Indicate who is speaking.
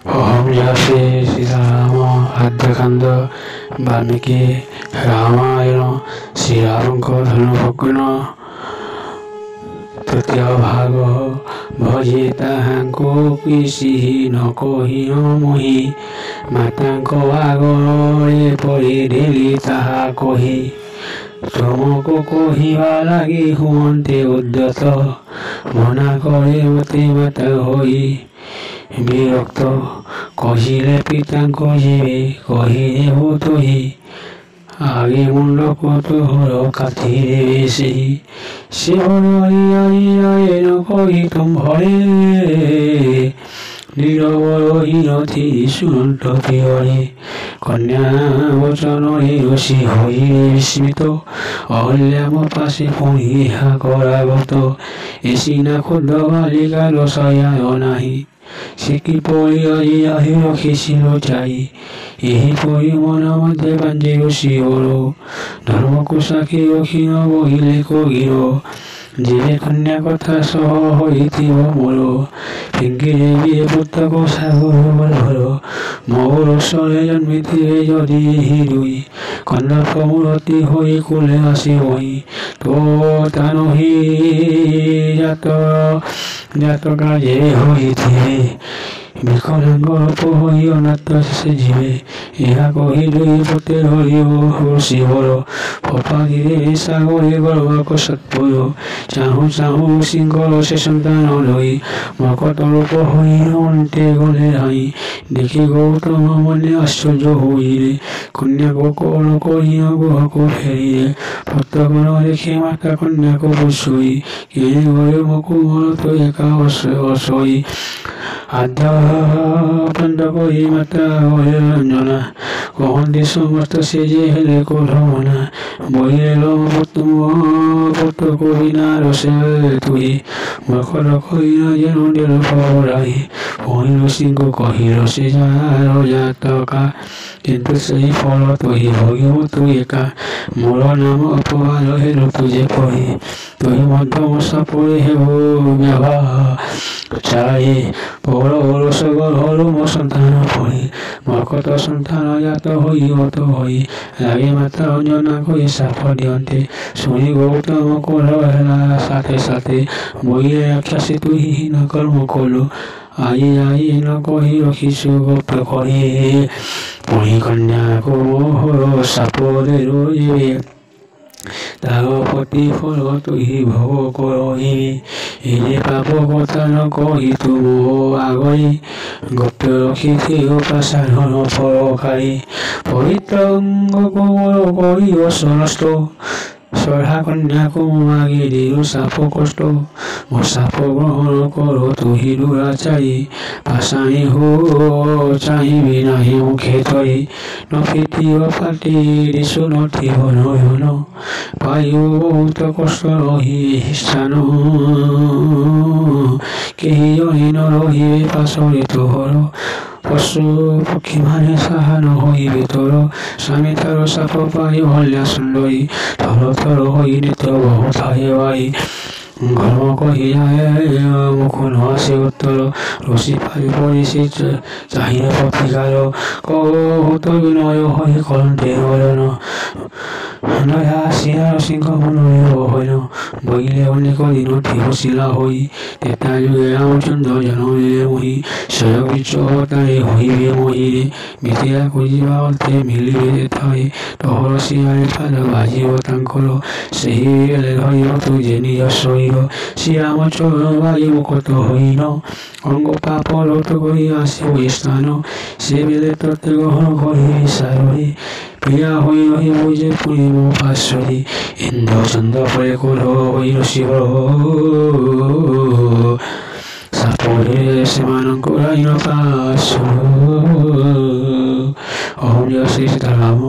Speaker 1: ओम जय श्री सीताराम आद्यकांड वाल्मीकि रामायण श्रीरामଙ୍କ ଧନୁଭଗ୍ନ ତୃତୀୟ ଭାଗ ଭଜେ ତାହାଙ୍କୁ କିଛି ନ କହି ମୁହିଁ ମାତାଙ୍କ ଆଗରେ ପରି ଢେଲି ତାହା କହି ତୁମକୁ କହିବା ଲାଗି ହୁଅନ୍ତେ ଉଦ୍ୟତ ମନା କରେ ମୋତେ ମାତା ହୋଇ ବିରକ୍ତ କହିଲେ ପିତାଙ୍କୁ ଯିବେ କହିଦେବୁ ତୋହି ଆଗେ ମୁଣ୍ଡକୁ ତୋର କାଟି ଦେବେ ସେହି ସେ ନ କହି ତୁମ୍ଭରେ নীরব রহিনথি সুনন্ত প্রিয়রে কন্যা বচନରେ ঋষি হইলে বিস্মিত অহল্যা ମୋ পাশে ପୁଣି ଏହା କରାଗତ ଏ ସିନା ଖୁଦ ବାଳିକାର ଶୟାୟ ନାହିଁ ସେ କିପରି ଆଜି ଆହି ରଖିଛି ଲୁଚାଇ ଏହିପରି ମନ ମଧ୍ୟ ବାଞ୍ଜି ଋଷିବର ଧର୍ମକୁ ସାକ୍ଷୀ ରଖି ନ ବହିଲେ କଗିର ଯେବେ କନ୍ୟା କଥା ସହ ହୋଇଥିବ ମୋର ଫିଙ୍ଗିରେ ବି ପୁତକୁ ସାଗର ଗର୍ଭର ମୋ ରସରେ ଜନ୍ମିଥିବେ ଯଦି ଏହି ଦୁଇ କନ୍ଦର୍ପ ମୂରତି ହୋଇ କୁଲେ ଆସିବହି ତୋ ତାନହି ଜାତକା ଯେ ହୋଇଥିବେ ବିକଳାଙ୍ଗ ରୂପ ହୋଇ ଅନାଥ ସେ ଯିବେ ଏହା କହି ଦୁଇ ପଟେ ଧରିବ ଋଷିବର ଫପାଦିରେ ସାଗରେ ଗର୍ଭକ ସତ୍ପୁର ଚାହୁଁ ଚାହୁଁ ଋଷିଙ୍କର ସେ ସନ୍ତାନ ଧରି ମକଟ ରୂପ ହୋଇ ଅଣ୍ଟେ ଗଲେ ନାହିଁ ଦେଖି ଗୌତମ ମନେ ଆଶ୍ଚର୍ଯ୍ୟ ହୋଇଲେ କନ୍ୟାକୁ କଣ କରି ଗୃହକୁ ଫେରିଲେ ପ୍ରତ୍ୟେକ ଦେଖି ମାତା କନ୍ୟାକୁ ବୁଝୋଇ କେହି ଘରେ ମକୁମର ତ ଏକା ଅସୋଇ ଆଦ୍ୟପନ୍ତ କରି ମାତା ଘରେ ରଞ୍ଜନା କହନ୍ତି ସମସ୍ତ ସେ ଯେ ହେଲେ କୋଢ଼ମନା ବହିଲେ ପୁତକୁ ବିନା ରୋଷେ ତୁହି ମକର କହିନା ଯେନ ପଢ଼ାଇ ପୁଣି ଋଷିଙ୍କୁ କହିଲ ସେ ଯାହାର ଜାତକା କିନ୍ତୁ ସେହି ଫଳ ତୁହି ଭୋଗିବୁ ତୁ ଏକା ମୋର ନାମ ଅପବାଦ ହେଲୁ ତୁ ଯେପରି ତୁହି ମଧ୍ୟ ମୋ ସାପରେ ହେବୁ ବ୍ୟବହାଚାରୀ ପର ଓରସ ଗର୍ଭରୁ ମୋ ସନ୍ତାନ ପରି ମକତ ସନ୍ତାନ ଜାତ ହୋଇଗତ ହୋଇ ଲାଗି ମାତା ଅଞ୍ଜନା କହି ସାପ ଦିଅନ୍ତେ ଶୁଣି ଗୌତମ କୋଢ଼ ହେଲା ସାଥେ ସାଥେ ବଇଲେ ରାକ୍ଷସୀ ତୁହି ହୀନ କର୍ମ କଲୁ ଆଜି ନ କହି ରଖିଛୁ ଗୁପ୍ତ କରି ପୁଣି କନ୍ୟାକୁ ମୋହର ସାପରେ ରୋଇବେ ତାର ପ୍ରତିଫଳ ତୁହି ଭୋଗ କରିବି ଏ ପାପ କଥା ନ କହି ତୁ ମୋ ଆଗରେ ଗୁପ୍ତ ରଖିଥିବ ପାଷାଣ ଫଳକାରୀ ପବିତ୍ର ଅଙ୍ଗକୁ ମୋର କରିବ ସମସ୍ତ ସଢା କନ୍ୟାକୁ ମାଗି ଦେଉ ସାପ କଷ୍ଟ ମୋ ସାପ ଗ୍ରହଣ କର ତୁହି ଦୁରାଚାରୀ ପାଷାଣୀ ହୋ ଚାହିଁବି ନାହିଁ ମୁଖେ ତରି ନ ଫିଟିବ ପାଟି ଦିଶୁ ନଥିବ ନୟନ ପାଇବ ବହୁତ କଷ୍ଟ ରହି ଏହି ସ୍ଥାନ କେହି ଜଣେ ନ ରହିବେ ପାଶରେ ତୋହର ପଶୁ ପକ୍ଷୀମାନେ ସାହା ନ ହୋଇବେ ତୋର ସ୍ୱାମୀ ତାର ସାପ ପାଇ ଭଲ୍ୟା ସୁନ୍ଦରୀ ଥର ଥର ହୋଇ ନିତ୍ୟ ବହୁତ ହେବାଇ ଘର୍ମ କହିଯାଏ ମୁଖ ନ ଆସେ ଉତ୍ତର ଋଷି ପାରି ପରି ସେ ଚାହିଁଲେ ପ୍ରତିକାର କହୁତ ବିନୟ ହୋଇ କରନ୍ତେ ବଦନ ନୟା ଆସିଲା ଋଷିଙ୍କ ମନରେ ବହନ ବଇଲେ ଅନେକ ଦିନଠି ବସିଲା ହୋଇ ତେତା ଯୁଗେ ରାମଚନ୍ଦ୍ର ଜନ୍ମିଲେ ମୁହିଁ ସ୍ୱୟ ବିଚତାରେ ହୋଇବେ ମହିରେ ମିଥିଳାକୁ ଯିବା ଅର୍ଥେ ମିଳିବେ ଯେଥାଏ ତୋହର ସିଆରେ ପାଦ ବାଜିବ ତାଙ୍କର ସେହି ବେଳେ ଧରିବ ତୁ ଯେ ନିଜ ଶରୀର ଶ୍ରୀରାମ ଚରଣ ବାଜି ମୁକତ ହୋଇନ ଅଙ୍ଗ ପାପ ଲୋଟ କରି ଆସିବ ଏ ସ୍ଥାନ ସେ ବେଳେ ତତେ ଗ୍ରହଣ କରିବେ ସାରରେ ପ୍ରିୟା ହୋଇ ରହିବୁ ଯେ ପୁଣି ମୋ ପାର୍ଶ୍ୱରେ ଇନ୍ଦ୍ର ଚନ୍ଦ୍ର ପରେ କୋଢ଼ ହୋଇ ଋଷିବର ସାପରେ ସେମାନଙ୍କୁ ରାଇନ ପାଶ ଓମ୍ ଜୟ ଶ୍ରୀ ସୀତାରାମ।